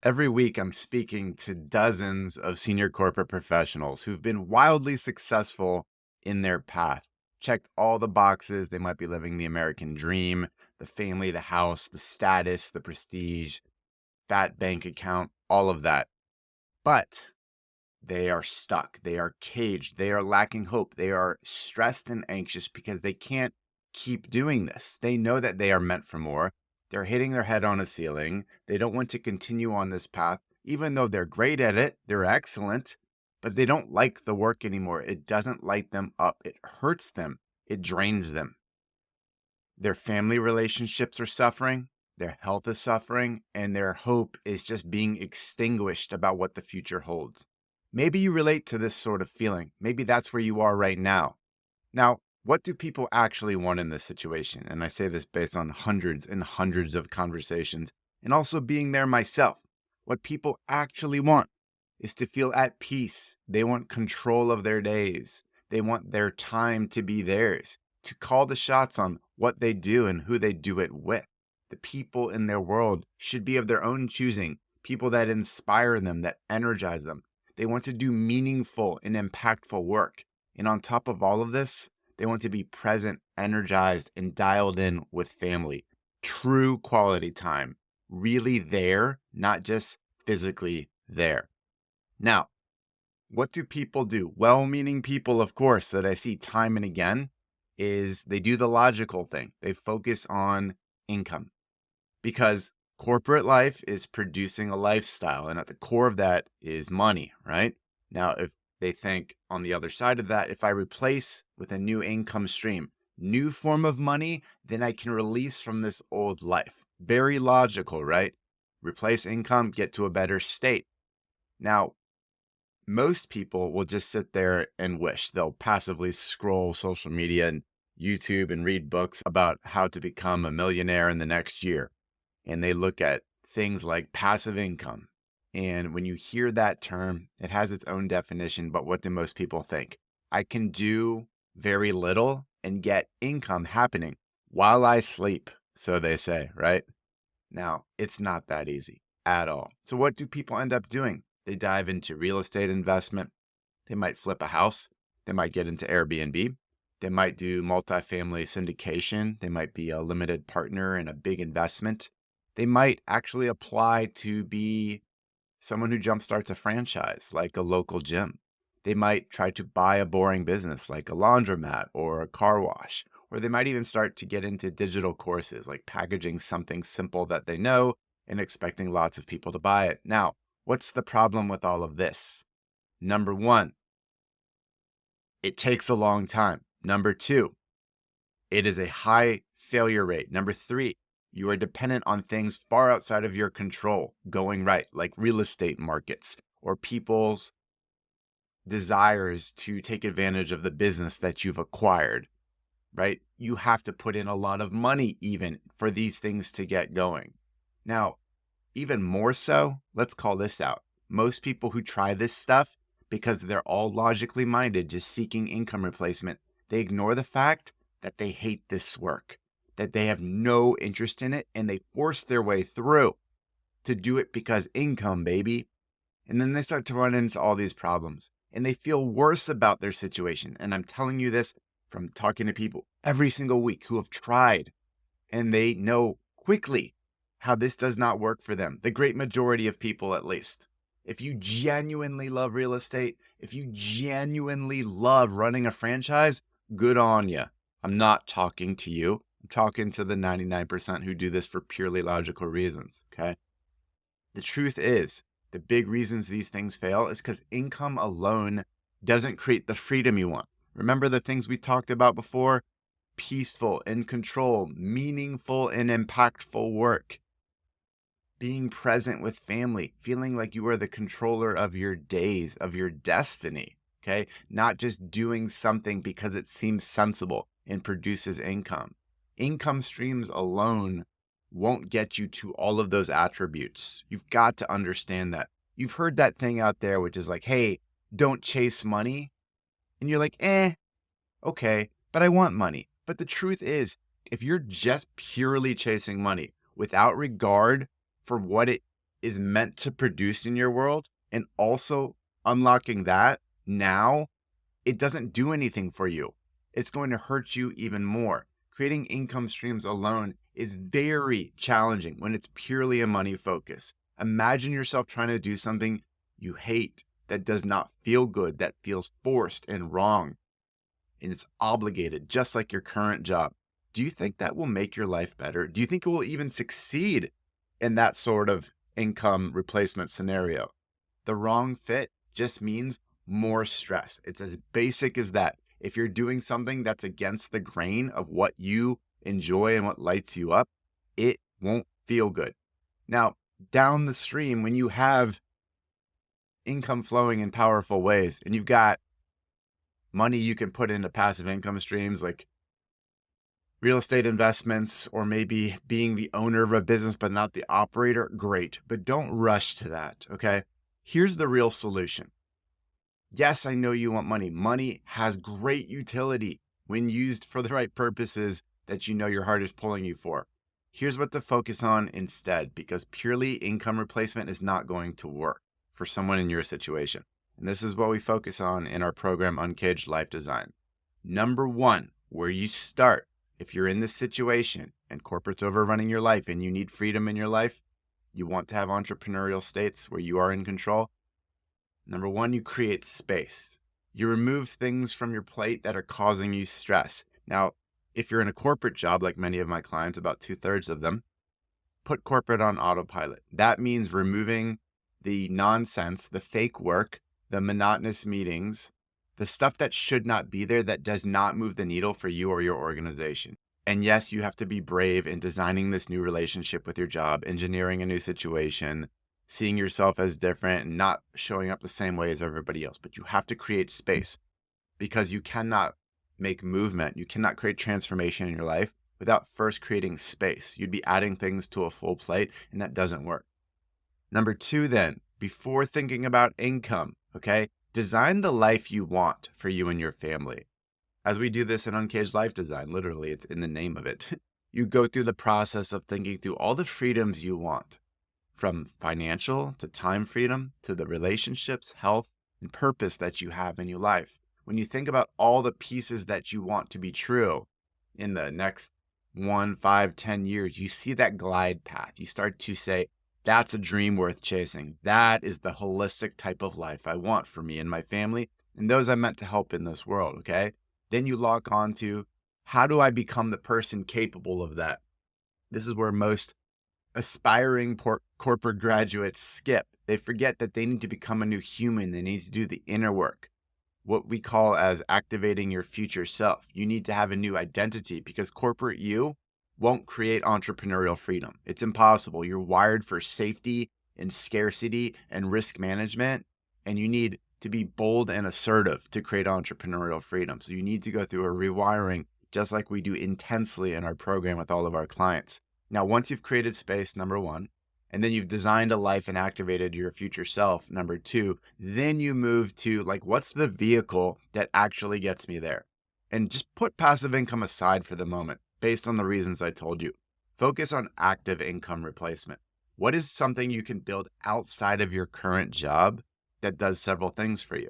Every week, I'm speaking to dozens of senior corporate professionals who've been wildly successful in their path, checked all the boxes. They might be living the American dream, the family, the house, the status, the prestige, fat bank account, all of that. But they are stuck. They are caged. They are lacking hope. They are stressed and anxious because they can't keep doing this. They know that they are meant for more. They're hitting their head on a ceiling. They don't want to continue on this path, even though they're great at it. They're excellent, but they don't like the work anymore. It doesn't light them up. It hurts them. It drains them. Their family relationships are suffering. Their health is suffering, and their hope is just being extinguished about what the future holds. Maybe you relate to this sort of feeling. Maybe that's where you are right now. Now, what do people actually want in this situation? And I say this based on hundreds and hundreds of conversations and also being there myself. What people actually want is to feel at peace. They want control of their days. They want their time to be theirs, to call the shots on what they do and who they do it with. The people in their world should be of their own choosing, people that inspire them, that energize them. They want to do meaningful and impactful work. And on top of all of this, they want to be present, energized, and dialed in with family. True quality time. Really there, not just physically there. Now, what do people do? Well-meaning people, of course, that I see time and again, is they do the logical thing. They focus on income because corporate life is producing a lifestyle. And at the core of that is money, right? Now, if they think on the other side of that, if I replace with a new income stream, new form of money, then I can release from this old life. Very logical, right? Replace income, get to a better state. Now, most people will just sit there and wish. They'll passively scroll social media and YouTube and read books about how to become a millionaire in the next year. And they look at things like passive income. And when you hear that term, it has its own definition, but what do most people think? I can do very little and get income happening while I sleep, so they say, right? Now, it's not that easy at all. So what do people end up doing? They dive into real estate investment. They might flip a house. They might get into Airbnb. They might do multifamily syndication. They might be a limited partner in a big investment. They might actually apply to be someone who jumpstarts a franchise like a local gym. They might try to buy a boring business like a laundromat or a car wash. Or they might even start to get into digital courses like packaging something simple that they know and expecting lots of people to buy it. Now, what's the problem with all of this? Number one, it takes a long time. Number two, it is a high failure rate. Number three, you are dependent on things far outside of your control going right, like real estate markets or people's desires to take advantage of the business that you've acquired, right? You have to put in a lot of money even for these things to get going. Now, even more so, let's call this out. Most people who try this stuff, because they're all logically minded, just seeking income replacement, they ignore the fact that they hate this work, that they have no interest in it, and they force their way through to do it because income, baby. And then they start to run into all these problems and they feel worse about their situation. And I'm telling you this from talking to people every single week who have tried and they know quickly how this does not work for them. The great majority of people, at least. If you genuinely love real estate, if you genuinely love running a franchise, good on you. I'm not talking to you. I'm talking to the 99% who do this for purely logical reasons, okay? The truth is, the big reasons these things fail is because income alone doesn't create the freedom you want. Remember the things we talked about before? Peaceful, in control, meaningful, and impactful work. Being present with family, feeling like you are the controller of your days, of your destiny, okay? Not just doing something because it seems sensible and produces income. Income streams alone won't get you to all of those attributes. You've got to understand that. You've heard that thing out there, which is like, hey, don't chase money. And you're like, okay, but I want money. But the truth is, if you're just purely chasing money without regard for what it is meant to produce in your world, and also unlocking that now, it doesn't do anything for you. It's going to hurt you even more. Creating income streams alone is very challenging when it's purely a money focus. Imagine yourself trying to do something you hate, that does not feel good, that feels forced and wrong, and it's obligated, just like your current job. Do you think that will make your life better? Do you think it will even succeed in that sort of income replacement scenario? The wrong fit just means more stress. It's as basic as that. If you're doing something that's against the grain of what you enjoy and what lights you up, it won't feel good. Now, down the stream, when you have income flowing in powerful ways and you've got money you can put into passive income streams like real estate investments, or maybe being the owner of a business but not the operator, great. But don't rush to that, okay? Here's the real solution. Yes, I know you want money. Money has great utility when used for the right purposes that you know your heart is pulling you for. Here's what to focus on instead, because purely income replacement is not going to work for someone in your situation. And this is what we focus on in our program, Uncaged Life Design. Number one, where you start, if you're in this situation and corporate's overrunning your life and you need freedom in your life, you want to have entrepreneurial states where you are in control. Number one, you create space. You remove things from your plate that are causing you stress. Now, if you're in a corporate job, like many of my clients, about 2/3 of them, put corporate on autopilot. That means removing the nonsense, the fake work, the monotonous meetings, the stuff that should not be there, that does not move the needle for you or your organization. And yes, you have to be brave in designing this new relationship with your job, engineering a new situation, seeing yourself as different and not showing up the same way as everybody else. But you have to create space, because you cannot make movement. You cannot create transformation in your life without first creating space. You'd be adding things to a full plate, and that doesn't work. Number two, then, before thinking about income, okay, design the life you want for you and your family. As we do this in Uncaged Life Design, literally, it's in the name of it. You go through the process of thinking through all the freedoms you want, from financial to time freedom to the relationships, health, and purpose that you have in your life. When you think about all the pieces that you want to be true in the next 1, 5, 10 years, you see that glide path. You start to say, that's a dream worth chasing. That is the holistic type of life I want for me and my family and those I'm meant to help in this world, okay? Then you lock on to, how do I become the person capable of that? This is where most aspiring corporate graduates skip. They forget that they need to become a new human. They need to do the inner work, what we call as activating your future self. You need to have a new identity, because corporate you won't create entrepreneurial freedom. It's impossible. You're wired for safety and scarcity and risk management, and you need to be bold and assertive to create entrepreneurial freedom. So you need to go through a rewiring, just like we do intensely in our program with all of our clients. Now, once you've created space, number one, and then you've designed a life and activated your future self, number two, then you move to, like, what's the vehicle that actually gets me there? And just put passive income aside for the moment, based on the reasons I told you. Focus on active income replacement. What is something you can build outside of your current job that does several things for you?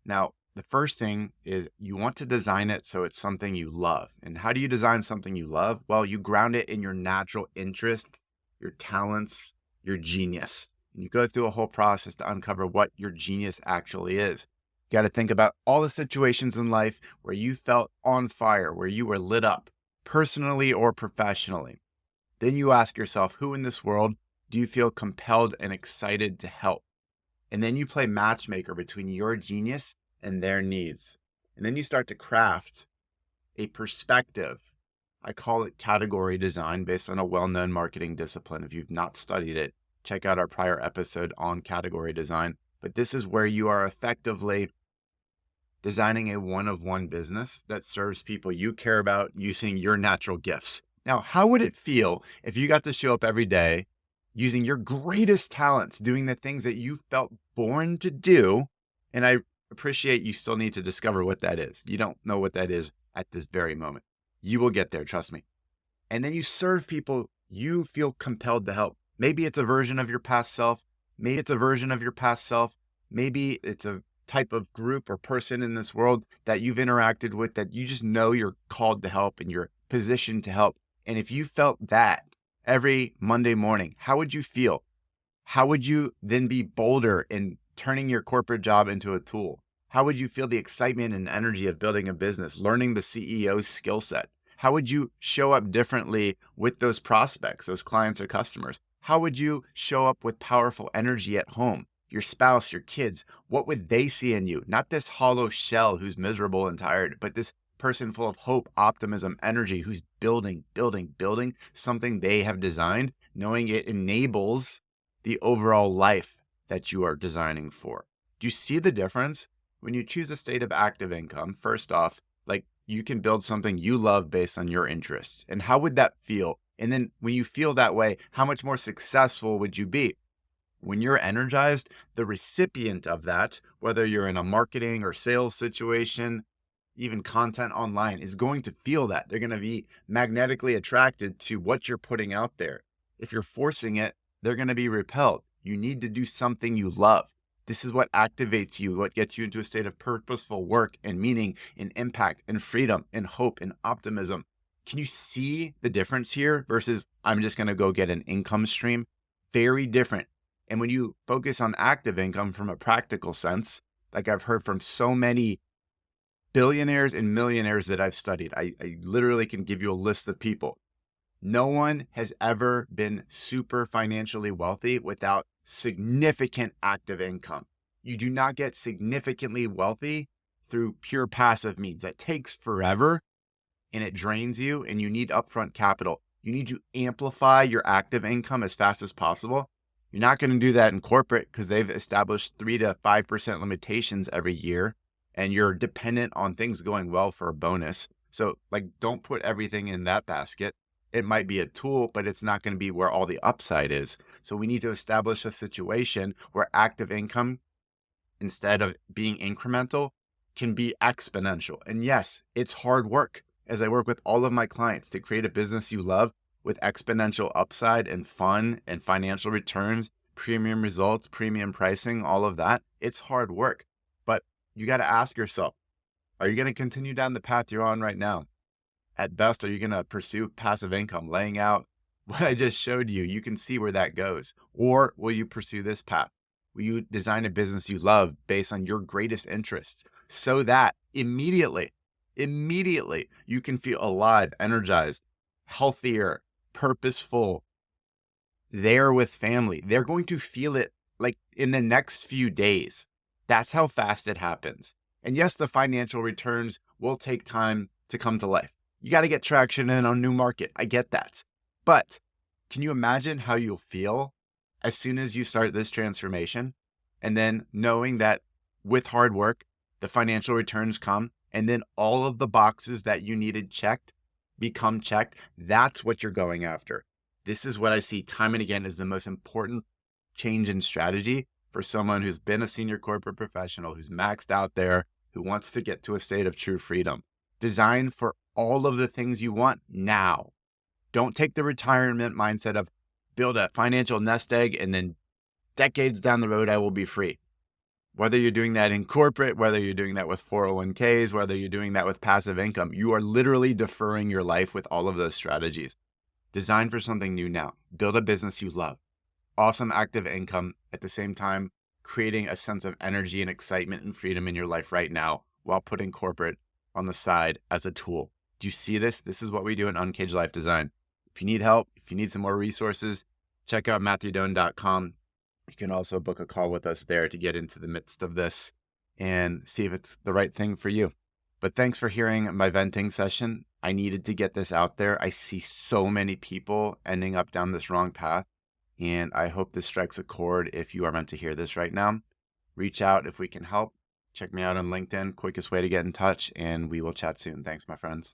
Now, the first thing is you want to design it so it's something you love. And how do you design something you love? Well, you ground it in your natural interests, your talents, your genius. And you go through a whole process to uncover what your genius actually is. You got to think about all the situations in life where you felt on fire, where you were lit up, personally or professionally. Then you ask yourself, who in this world do you feel compelled and excited to help? And then you play matchmaker between your genius and their needs. And then you start to craft a perspective. I call it category design, based on a well-known marketing discipline. If you've not studied it, check out our prior episode on category design. But this is where you are effectively designing a one-of-one business that serves people you care about using your natural gifts. Now, how would it feel if you got to show up every day using your greatest talents, doing the things that you felt born to do? And I appreciate you still need to discover what that is. You don't know what that is at this very moment. You will get there, trust me. And then you serve people you feel compelled to help. Maybe it's a version of your past self. Maybe it's a version of your past self. Maybe it's a type of group or person in this world that you've interacted with that you just know you're called to help and you're positioned to help. And if you felt that every Monday morning, how would you feel? How would you then be bolder in turning your corporate job into a tool? How would you feel the excitement and energy of building a business, learning the CEO's skill set? How would you show up differently with those prospects, those clients or customers? How would you show up with powerful energy at home? Your spouse, your kids, what would they see in you? Not this hollow shell who's miserable and tired, but this person full of hope, optimism, energy, who's building, building, building something they have designed, knowing it enables the overall life that you are designing for. Do you see the difference? When you choose a state of active income, first off, like you can build something you love based on your interests. And how would that feel? And then when you feel that way, how much more successful would you be? When you're energized, the recipient of that, whether you're in a marketing or sales situation, even content online, is going to feel that. They're going to be magnetically attracted to what you're putting out there. If you're forcing it, they're going to be repelled. You need to do something you love. This is what activates you, what gets you into a state of purposeful work and meaning and impact and freedom and hope and optimism. Can you see the difference here versus I'm just going to go get an income stream? Very different. And when you focus on active income from a practical sense, like I've heard from so many billionaires and millionaires that I've studied, I literally can give you a list of people. No one has ever been super financially wealthy without significant active income. You do not get significantly wealthy through pure passive means. That takes forever and it drains you, and you need upfront capital. You need to amplify your active income as fast as possible. You're not going to do that in corporate because they've established 3 to 5% limitations every year, and you're dependent on things going well for a bonus. So don't put everything in that basket. It might be a tool, but it's not going to be where all the upside is. So we need to establish a situation where active income, instead of being incremental, can be exponential. And yes, it's hard work, as I work with all of my clients to create a business you love with exponential upside and fun and financial returns, premium results, premium pricing, all of that. It's hard work, but you got to ask yourself, are you going to continue down the path you're on right now? At best, are you going to pursue passive income, laying out what I just showed you? You can see where that goes. Or will you pursue this path? Will you design a business you love based on your greatest interests so that immediately you can feel alive, energized, healthier, purposeful, there with family? They're going to feel it like in the next few days. That's how fast it happens. And yes, the financial returns will take time to come to life. You got to get traction in a new market. I get that. But can you imagine how you'll feel as soon as you start this transformation? And then knowing that with hard work, the financial returns come, and then all of the boxes that you needed checked become checked. That's what you're going after. This is what I see time and again as the most important change in strategy for someone who's been a senior corporate professional, who's maxed out there, who wants to get to a state of true freedom. Design for all of the things you want now. Don't take the retirement mindset of build a financial nest egg and then decades down the road, I will be free. Whether you're doing that in corporate, whether you're doing that with 401ks, whether you're doing that with passive income, you are literally deferring your life with all of those strategies. Design for something new now. Build a business you love. Awesome active income at the same time, creating a sense of energy and excitement and freedom in your life right now while putting corporate on the side as a tool. Do you see this? This is what we do in Uncaged Life Design. If you need help, if you need some more resources, check out MatthewDoan.com. You can also book a call with us there to get into the midst of this and see if it's the right thing for you. But thanks for hearing my venting session. I needed to get this out there. I see so many people ending up down this wrong path, and I hope this strikes a chord if you are meant to hear this right now. Reach out if we can help. Check me out on LinkedIn, quickest way to get in touch, and we will chat soon. Thanks, my friends.